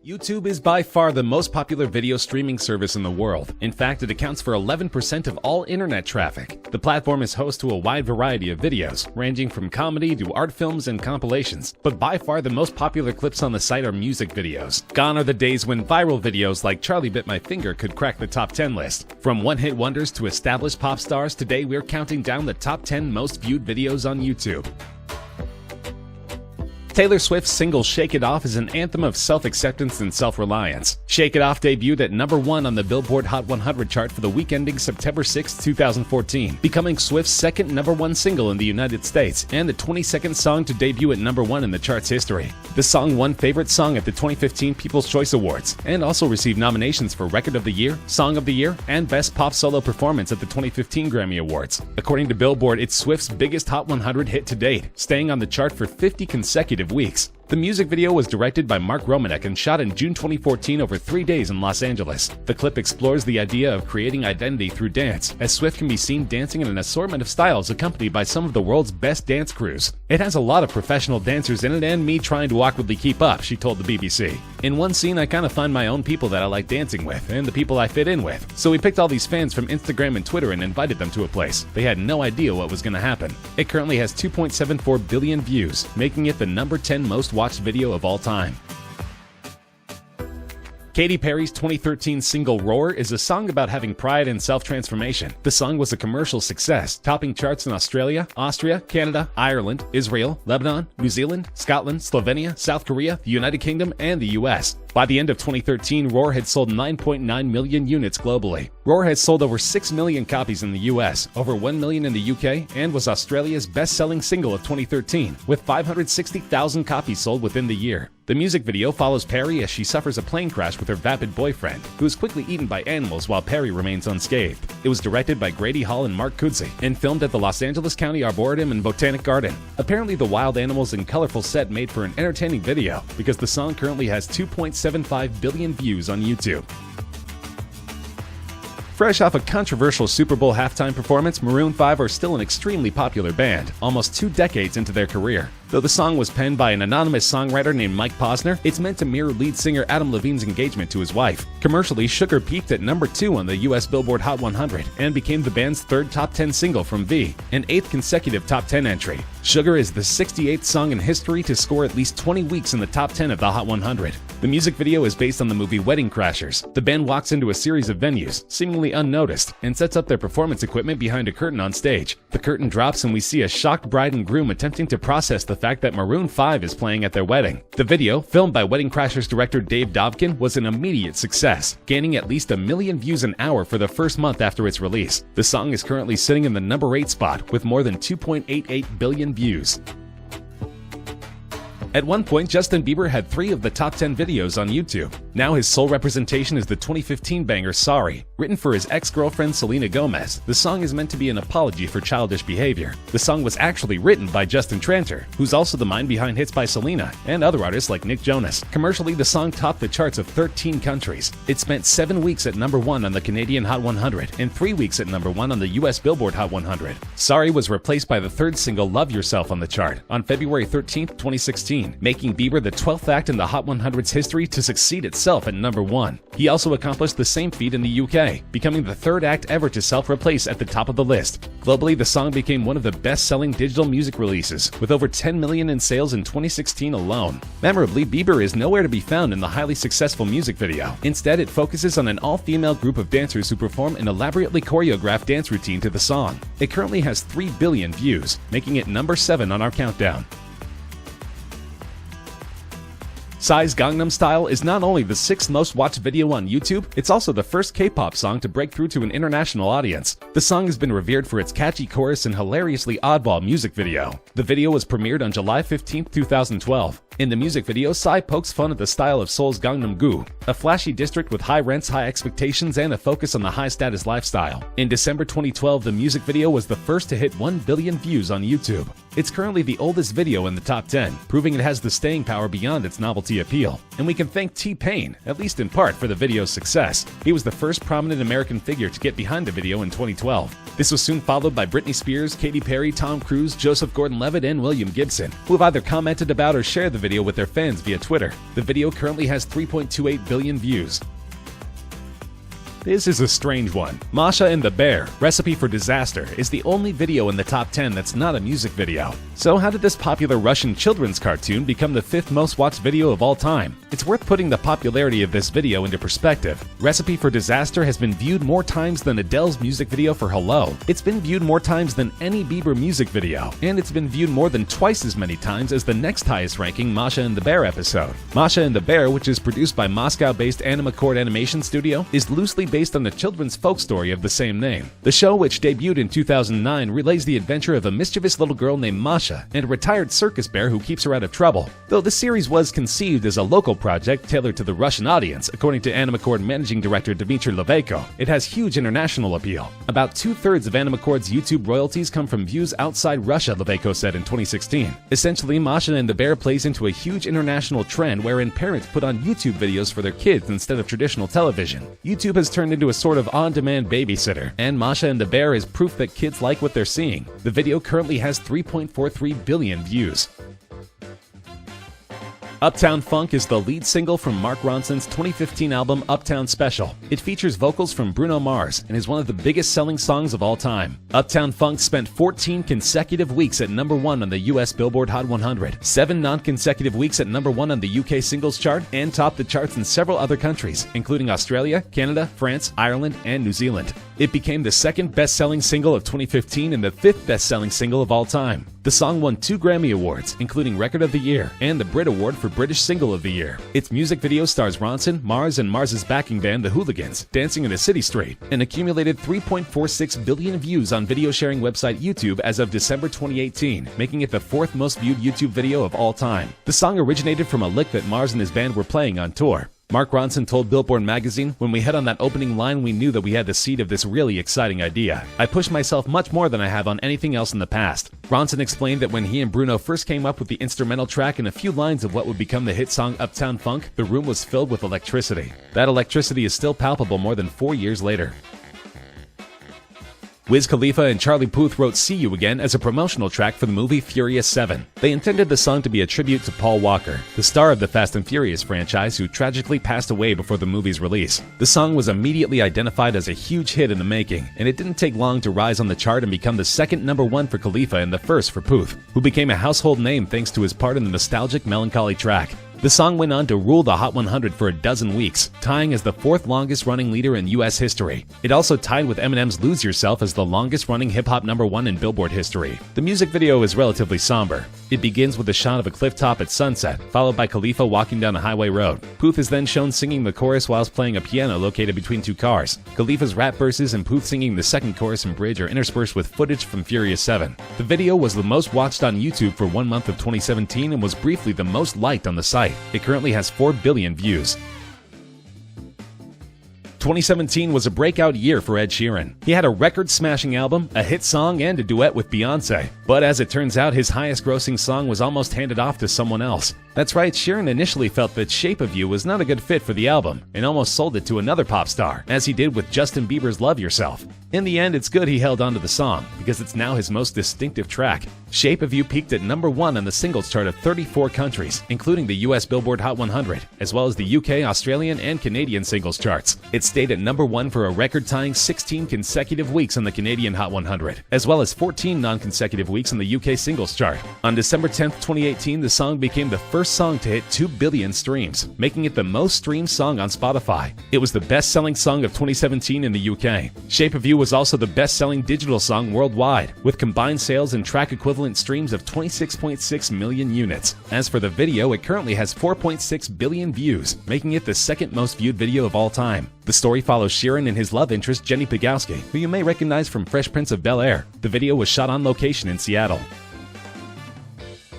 YouTube is by far the most popular video streaming service in the world. In fact, it accounts for 11% of all internet traffic. The platform is host to a wide variety of videos, ranging from comedy to art films and compilations. But by far the most popular clips on the site are music videos. Gone are the days when viral videos like Charlie Bit My Finger could crack the top 10 list. From one-hit wonders to established pop stars, today we're counting down the top 10 most viewed videos on YouTube. Taylor Swift's single Shake It Off is an anthem of self-acceptance and self-reliance. Shake It Off debuted at number 1 on the Billboard Hot 100 chart for the week ending September 6, 2014, becoming Swift's second number 1 single in the United States and the 22nd song to debut at number 1 in the chart's history. The song won Favorite Song at the 2015 People's Choice Awards and also received nominations for Record of the Year, Song of the Year, and Best Pop Solo Performance at the 2015 Grammy Awards. According to Billboard, it's Swift's biggest Hot 100 hit to date, staying on the chart for 50 consecutive weeks. The music video was directed by Mark Romanek and shot in June 2014 over 3 days in Los Angeles. The clip explores the idea of creating identity through dance, as Swift can be seen dancing in an assortment of styles accompanied by some of the world's best dance crews. It has a lot of professional dancers in it and me trying to awkwardly keep up, she told the BBC. In one scene, I kind of find my own people that I like dancing with and the people I fit in with. So we picked all these fans from Instagram and Twitter and invited them to a place. They had no idea what was going to happen. It currently has 2.74 billion views, making it the number 10 most watched video of all time. Katy Perry's 2013 single Roar is a song about having pride and self-transformation. The song was a commercial success, topping charts in Australia, Austria, Canada, Ireland, Israel, Lebanon, New Zealand, Scotland, Slovenia, South Korea, the United Kingdom, and the US. By the end of 2013, Roar had sold 9.9 million units globally. Roar has sold over 6 million copies in the US, over 1 million in the UK, and was Australia's best-selling single of 2013, with 560,000 copies sold within the year. The music video follows Perry as she suffers a plane crash with her vapid boyfriend, who is quickly eaten by animals while Perry remains unscathed. It was directed by Grady Hall and Mark Kudzi, and filmed at the Los Angeles County Arboretum and Botanic Garden. Apparently, the wild animals and colorful set made for an entertaining video, because the song currently has 2.75 billion views on YouTube. Fresh off a controversial Super Bowl halftime performance, Maroon 5 are still an extremely popular band, almost 2 decades into their career. Though the song was penned by an anonymous songwriter named Mike Posner, it's meant to mirror lead singer Adam Levine's engagement to his wife. Commercially, Sugar peaked at number 2 on the US Billboard Hot 100 and became the band's 3rd top 10 single from V, an 8th consecutive top 10 entry. Sugar is the 68th song in history to score at least 20 weeks in the top 10 of the Hot 100. The music video is based on the movie Wedding Crashers. The band walks into a series of venues, seemingly unnoticed, and sets up their performance equipment behind a curtain on stage. The curtain drops and we see a shocked bride and groom attempting to process the fact that Maroon 5 is playing at their wedding. The video, filmed by Wedding Crashers director Dave Dovkin, was an immediate success, gaining at least 1 million views an hour for the first month after its release. The song is currently sitting in the number 8 spot with more than 2.88 billion views. At one point, Justin Bieber had 3 of the top 10 videos on YouTube. Now his sole representation is the 2015 banger Sorry. Written for his ex-girlfriend Selena Gomez, the song is meant to be an apology for childish behavior. The song was actually written by Justin Tranter, who's also the mind behind hits by Selena and other artists like Nick Jonas. Commercially, the song topped the charts of 13 countries. It spent 7 weeks at number 1 on the Canadian Hot 100 and 3 weeks at number 1 on the US Billboard Hot 100. Sorry was replaced by the 3rd single Love Yourself on the chart on February 13, 2016. Making Bieber the 12th act in the Hot 100's history to succeed itself at number 1. He also accomplished the same feat in the UK, becoming the 3rd act ever to self-replace at the top of the list. Globally, the song became one of the best-selling digital music releases, with over 10 million in sales in 2016 alone. Memorably, Bieber is nowhere to be found in the highly successful music video. Instead, it focuses on an all-female group of dancers who perform an elaborately choreographed dance routine to the song. It currently has 3 billion views, making it number 7 on our countdown. Psy's Gangnam Style is not only the 6th most watched video on YouTube, it's also the first K-pop song to break through to an international audience. The song has been revered for its catchy chorus and hilariously oddball music video. The video was premiered on July 15, 2012. In the music video, Psy pokes fun at the style of Seoul's Gangnam-gu, a flashy district with high rents, high expectations, and a focus on the high-status lifestyle. In December 2012, the music video was the first to hit 1 billion views on YouTube. It's currently the oldest video in the top 10, proving it has the staying power beyond its novelty appeal. And we can thank T-Pain, at least in part, for the video's success. He was the first prominent American figure to get behind the video in 2012. This was soon followed by Britney Spears, Katy Perry, Tom Cruise, Joseph Gordon-Levitt, and William Gibson, who have either commented about or shared the video with their fans via Twitter. The video currently has 3.28 billion views. This is a strange one. Masha and the Bear, Recipe for Disaster, is the only video in the top 10 that's not a music video. So how did this popular Russian children's cartoon become the 5th most watched video of all time? It's worth putting the popularity of this video into perspective. Recipe for Disaster has been viewed more times than Adele's music video for Hello. It's been viewed more times than any Bieber music video, and it's been viewed more than twice as many times as the next highest ranking Masha and the Bear episode. Masha and the Bear, which is produced by Moscow-based Animacord Animation Studio, is loosely based on the children's folk story of the same name. The show, which debuted in 2009, relays the adventure of a mischievous little girl named Masha and a retired circus bear who keeps her out of trouble. Though the series was conceived as a local project tailored to the Russian audience, according to Animacord managing director Dmitry Leveyko, it has huge international appeal. About 2/3 of Animacord's YouTube royalties come from views outside Russia, Leveyko said in 2016. Essentially, Masha and the Bear plays into a huge international trend wherein parents put on YouTube videos for their kids instead of traditional television. YouTube has turned into a sort of on-demand babysitter, and Masha and the Bear is proof that kids like what they're seeing. The video currently has 3.43 billion views. Uptown Funk is the lead single from Mark Ronson's 2015 album Uptown Special. It features vocals from Bruno Mars and is one of the biggest selling songs of all time. Uptown Funk spent 14 consecutive weeks at number 1 on the US Billboard Hot 100, 7 non-consecutive weeks at number 1 on the UK Singles Chart, and topped the charts in several other countries, including Australia, Canada, France, Ireland, and New Zealand. It became the second best-selling single of 2015 and the 5th best-selling single of all time. The song won 2 Grammy Awards, including Record of the Year and the Brit Award for British Single of the Year. Its music video stars Ronson, Mars, and Mars's backing band, the Hooligans, dancing in a city street, and accumulated 3.46 billion views on video sharing website YouTube as of December 2018, making it the 4th most viewed YouTube video of all time. The song originated from a lick that Mars and his band were playing on tour. Mark Ronson told Billboard magazine, "When we hit on that opening line, we knew that we had the seed of this really exciting idea. I pushed myself much more than I have on anything else in the past." Ronson explained that when he and Bruno first came up with the instrumental track and a few lines of what would become the hit song Uptown Funk, the room was filled with electricity. That electricity is still palpable more than 4 years later. Wiz Khalifa and Charlie Puth wrote See You Again as a promotional track for the movie Furious 7. They intended the song to be a tribute to Paul Walker, the star of the Fast and Furious franchise who tragically passed away before the movie's release. The song was immediately identified as a huge hit in the making, and it didn't take long to rise on the chart and become the second number 1 for Khalifa and the first for Puth, who became a household name thanks to his part in the nostalgic Melancholy track. The song went on to rule the Hot 100 for a dozen weeks, tying as the 4th longest running leader in US history. It also tied with Eminem's Lose Yourself as the longest running hip-hop number 1 in Billboard history. The music video is relatively somber. It begins with a shot of a cliff top at sunset, followed by Khalifa walking down a highway road. Puth is then shown singing the chorus whilst playing a piano located between 2 cars. Khalifa's rap verses and Puth singing the second chorus and bridge are interspersed with footage from Furious 7. The video was the most watched on YouTube for 1 month of 2017 and was briefly the most liked on the site. It currently has 4 billion views. 2017 was a breakout year for Ed Sheeran. He had a record-smashing album, a hit song, and a duet with Beyoncé. But as it turns out, his highest-grossing song was almost handed off to someone else. That's right, Sheeran initially felt that Shape of You was not a good fit for the album, and almost sold it to another pop star, as he did with Justin Bieber's Love Yourself. In the end, it's good he held onto the song, because it's now his most distinctive track. Shape of You peaked at number 1 on the singles chart of 34 countries, including the US Billboard Hot 100, as well as the UK, Australian, and Canadian singles charts. It stayed at number 1 for a record-tying 16 consecutive weeks on the Canadian Hot 100, as well as 14 non-consecutive weeks on the UK singles chart. On December 10, 2018, the song became the first song to hit 2 billion streams, making it the most streamed song on Spotify. It was the best-selling song of 2017 in the UK. Shape of You was also the best-selling digital song worldwide, with combined sales and track equivalent streams of 26.6 million units. As for the video, it currently has 4.6 billion views, making it the second most viewed video of all time. The story follows Sheeran and his love interest Jenny Pegowski, who you may recognize from Fresh Prince of Bel-Air. The video was shot on location in Seattle.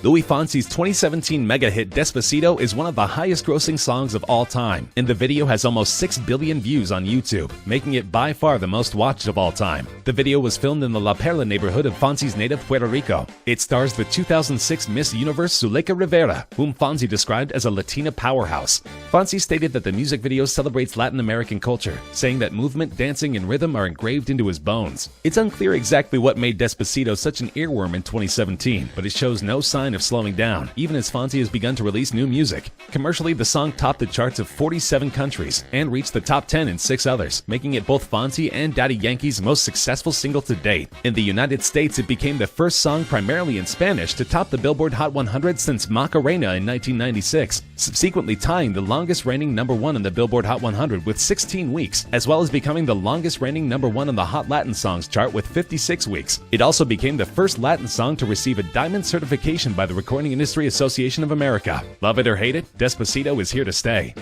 Louis Fonsi's 2017 mega hit Despacito is one of the highest-grossing songs of all time, and the video has almost 6 billion views on YouTube, making it by far the most watched of all time. The video was filmed in the La Perla neighborhood of Fonsi's native Puerto Rico. It stars the 2006 Miss Universe Zuleika Rivera, whom Fonsi described as a Latina powerhouse. Fonsi stated that the music video celebrates Latin American culture, saying that movement, dancing, and rhythm are engraved into his bones. It's unclear exactly what made Despacito such an earworm in 2017, but it shows no sign of slowing down, even as Fonsi has begun to release new music. Commercially, the song topped the charts of 47 countries and reached the top 10 in 6 others, making it both Fonsi and Daddy Yankee's most successful single to date. In the United States, it became the first song primarily in Spanish to top the Billboard Hot 100 since Macarena in 1996, subsequently tying the longest reigning number 1 on the Billboard Hot 100 with 16 weeks, as well as becoming the longest reigning number 1 on the Hot Latin Songs chart with 56 weeks. It also became the first Latin song to receive a diamond certification by the Recording Industry Association of America. Love it or hate it, Despacito is here to stay.